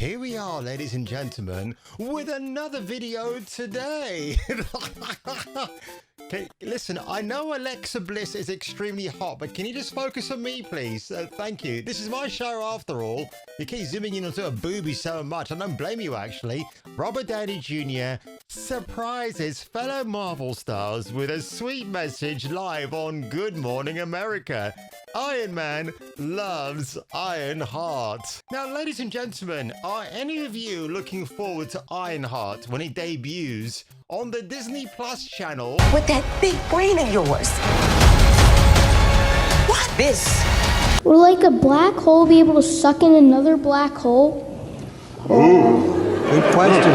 Here we are, ladies and gentlemen, with another video today. Okay, listen, I know Alexa Bliss is extremely hot, but can you just focus on me, please? Thank you. This is my show after all. You keep zooming in onto a boobie so much. I don't blame you, actually. Robert Downey Jr. surprises fellow Marvel stars with a sweet message live on Good Morning America. Iron Man loves Ironheart. Now, ladies and gentlemen, are any of you looking forward to Ironheart when it debuts on the Disney Plus channel? With that big brain of yours. What this? Will like a black hole be able to suck in another black hole? Ooh, good question.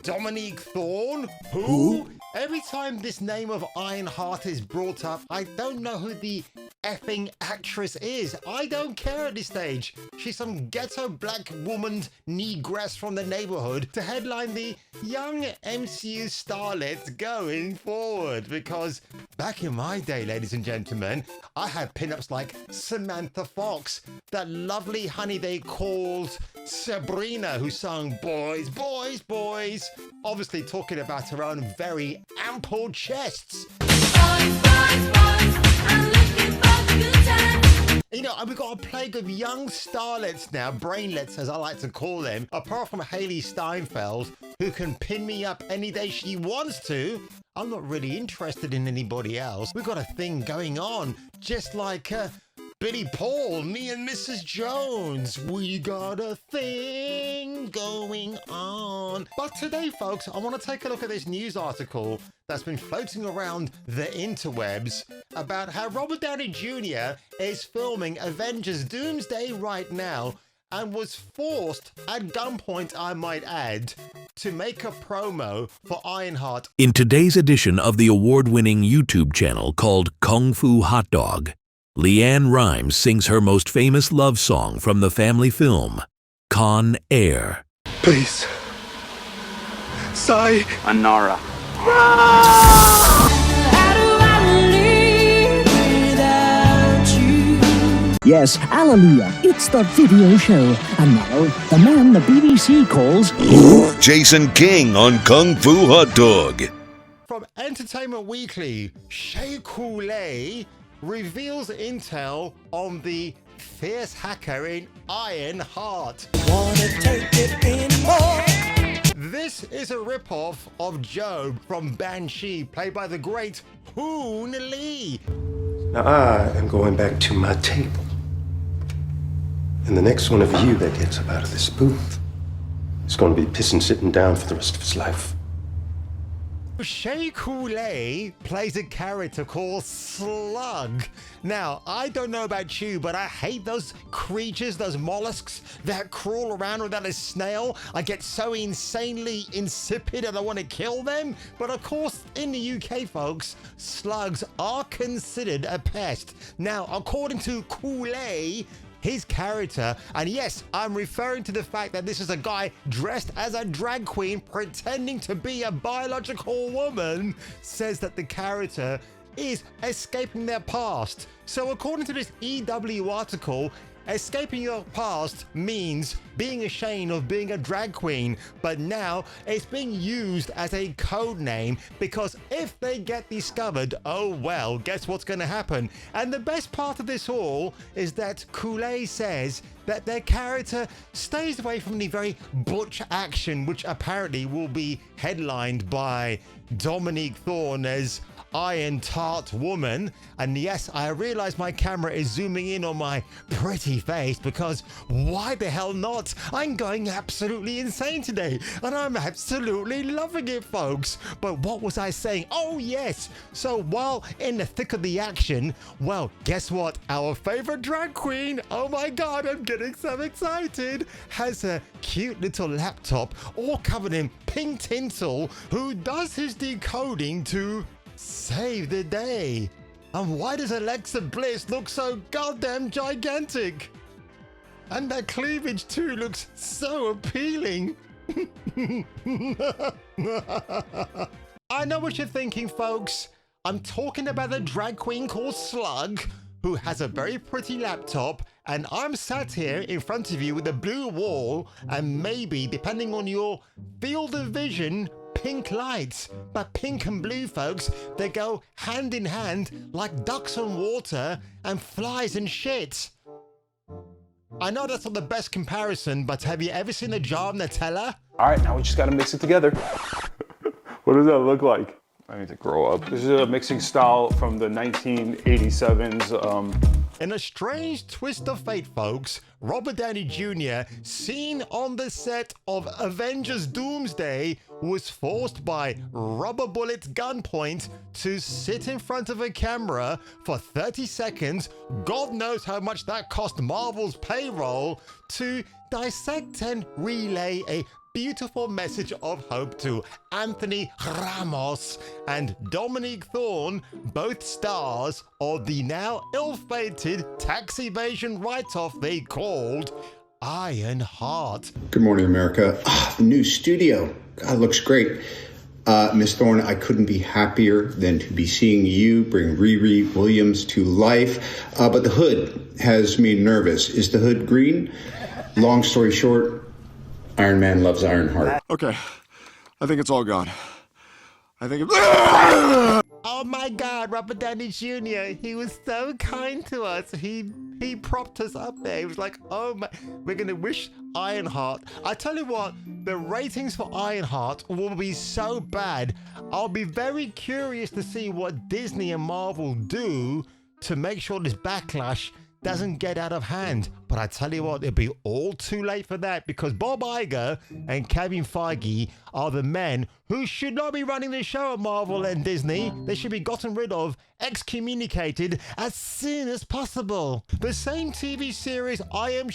Dominique Thorne? Who? Every time this name of Ironheart is brought up, I don't know who the effing actress is. I don't care at this stage. She's some ghetto black woman negress from the neighborhood to headline the young MCU starlets going forward. Because back in my day, ladies and gentlemen, I had pinups like Samantha Fox, that lovely honey they called Sabrina, who sung Boys, Boys, Boys, obviously talking about her own very ample chests. You know, and we've got a plague of young starlets now, brainlets as I like to call them, apart from Haley Steinfeld, who can pin me up any day she wants to. I'm not really interested in anybody else. We've got a thing going on, just like Billy Paul, me and Mrs. Jones. We got a thing going on. But today, folks, I want to take a look at this news article that's been floating around the interwebs about how Robert Downey Jr. is filming Avengers Doomsday right now and was forced, at gunpoint I might add, to make a promo for Ironheart. In today's edition of the award-winning YouTube channel called Kung Fu Hot Dog, Leanne Rimes sings her most famous love song from the family film, Con Air. Please. Sigh. Anara. Yes, hallelujah, it's the video show. And now, the man the BBC calls... Jason King on Kung Fu Hot Dog. From Entertainment Weekly, Shea Coulee reveals intel on the fierce hacker in Ironheart. Wanna take it anymore? This is a ripoff of Job from Banshee, played by the great Hoon Lee. Now I am going back to my table. And the next one of you that gets up out of this booth is going to be pissing sitting down for the rest of his life. Shea Coulee plays a character called Slug. Now, I don't know about you, but I hate those creatures, those mollusks that crawl around without a snail. I get so insanely insipid and I want to kill them. But of course, in the UK, folks, slugs are considered a pest. Now, according to Coulee, his character, and yes, I'm referring to the fact that this is a guy dressed as a drag queen pretending to be a biological woman, says that the character is escaping their past. So according to this EW article, escaping your past means being ashamed of being a drag queen, but now it's being used as a code name because if they get discovered, oh well, guess what's going to happen? And the best part of this all is that Coulee says that their character stays away from the very butch action, which apparently will be headlined by Dominique Thorne as Iron Tart Woman. And yes, I realize my camera is zooming in on my pretty face because why the hell not? I'm going absolutely insane today and I'm absolutely loving it, folks. But what was I saying? Oh yes, so while in the thick of the action, well, guess what? Our favorite drag queen, oh my god, I'm getting so excited, has a cute little laptop all covered in pink tinsel who does his decoding to save the day. And why does Alexa Bliss look so goddamn gigantic? And that cleavage too looks so appealing. I know what you're thinking, folks. I'm talking about a drag queen called Slug, who has a very pretty laptop and I'm sat here in front of you with a blue wall and maybe, depending on your field of vision, pink lights. But pink and blue, folks, they go hand in hand like ducks on water and flies and shit. I know that's not the best comparison, but have you ever seen a jar of Nutella? All right, now we just gotta mix it together. What does that look like? I need to grow up. This is a mixing style from the 1987s. In a strange twist of fate, folks, Robert Downey Jr., seen on the set of Avengers Doomsday, was forced by rubber bullets gunpoint to sit in front of a camera for 30 seconds. God knows how much that cost Marvel's payroll, to dissect and relay a beautiful message of hope to Anthony Ramos and Dominique Thorne, both stars of the now ill-fated tax evasion write-off they called Ironheart. Good morning, America. New studio. God, looks great. Miss Thorne, I couldn't be happier than to be seeing you bring Riri Williams to life. But the hood has me nervous. Is the hood green? Long story short, Iron Man loves Ironheart. Okay, I think it's all gone. I think it's... Oh my God, Robert Downey Jr., he was so kind to us. He propped us up there. He was like, oh my, we're going to wish Ironheart. I tell you what, the ratings for Ironheart will be so bad. I'll be very curious to see what Disney and Marvel do to make sure this backlash doesn't get out of hand. But I tell you what, it'll be all too late for that, because Bob Iger and Kevin Feige are the men who should not be running the show at Marvel and Disney. They should be gotten rid of, excommunicated as soon as possible. The same TV series, I am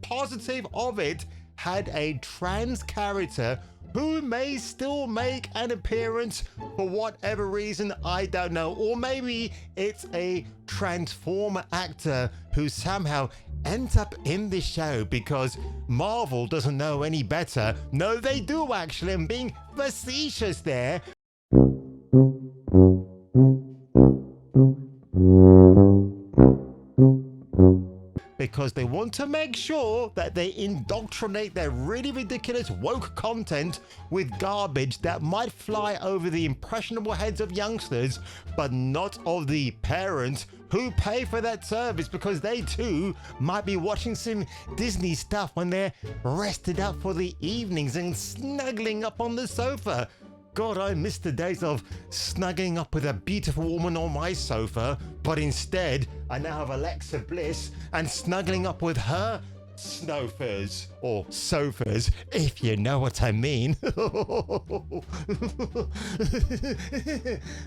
positive of it, had a trans character who may still make an appearance for whatever reason, I don't know. Or maybe it's a Transformer actor who somehow ends up in this show because Marvel doesn't know any better. No, they do actually. I'm being facetious there. Because they want to make sure that they indoctrinate their really ridiculous woke content with garbage that might fly over the impressionable heads of youngsters, but not of the parents who pay for that service, because they too might be watching some Disney stuff when they're rested up for the evenings and snuggling up on the sofa. God, I miss the days of snuggling up with a beautiful woman on my sofa, but instead I now have Alexa Bliss and snuggling up with her snowfers, or sofas, if you know what I mean.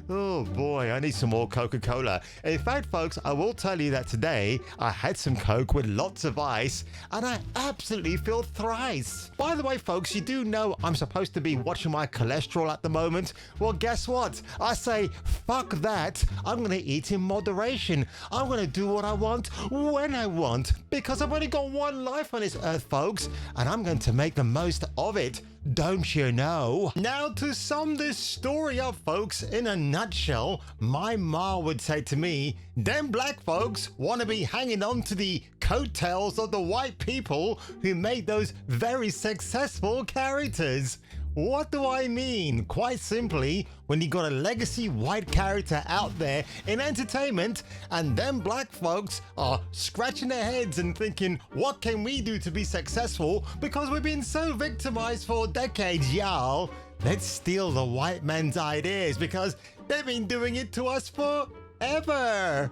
Oh boy, I need some more Coca-Cola. In fact, folks, I will tell you that today I had some Coke with lots of ice and I absolutely feel thrice. By the way, folks, you do know I'm supposed to be watching my cholesterol at the moment. Well, guess what? I say, fuck that. I'm gonna eat in moderation. I'm gonna do what I want when I want, because I've only got one life on this earth, folks, and I'm going to make the most of it. Don't you know? Now, to sum this story up, folks, in a nutshell, my ma would say to me, them black folks want to be hanging on to the coattails of the white people who made those very successful characters. What do I mean? Quite simply, when you got a legacy white character out there in entertainment and them black folks are scratching their heads and thinking, what can we do to be successful? Because we've been so victimized for decades, y'all. Let's steal the white man's ideas because they've been doing it to us forever.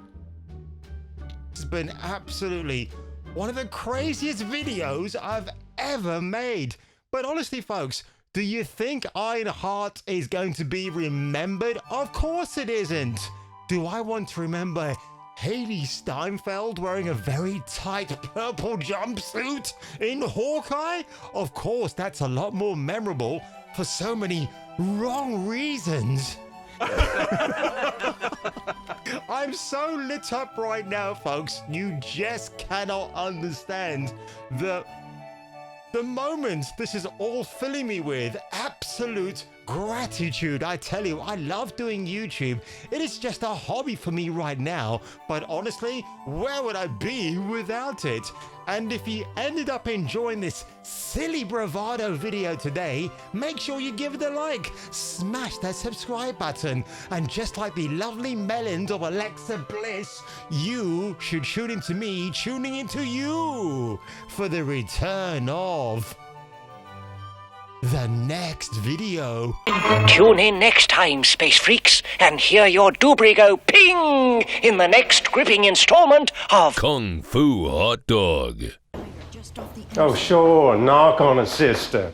It's been absolutely one of the craziest videos I've ever made. But honestly, folks, do you think Ironheart is going to be remembered? Of course it isn't. Do I want to remember Haley Steinfeld wearing a very tight purple jumpsuit in Hawkeye? Of course, that's a lot more memorable for so many wrong reasons. I'm so lit up right now, folks. You just cannot understand the moments this is all filling me with absolute gratitude. I tell you, I love doing YouTube. It is just a hobby for me right now, but honestly, where would I be without it? And if you ended up enjoying this silly bravado video today, make sure you give it a like, smash that subscribe button, and just like the lovely melons of Alexa Bliss, you should tune into me tuning into you for the return of the next video. Tune in next time, Space Freaks, and hear your doobry go ping in the next gripping installment of Kung Fu Hot Dog. Oh, sure, knock on a sister.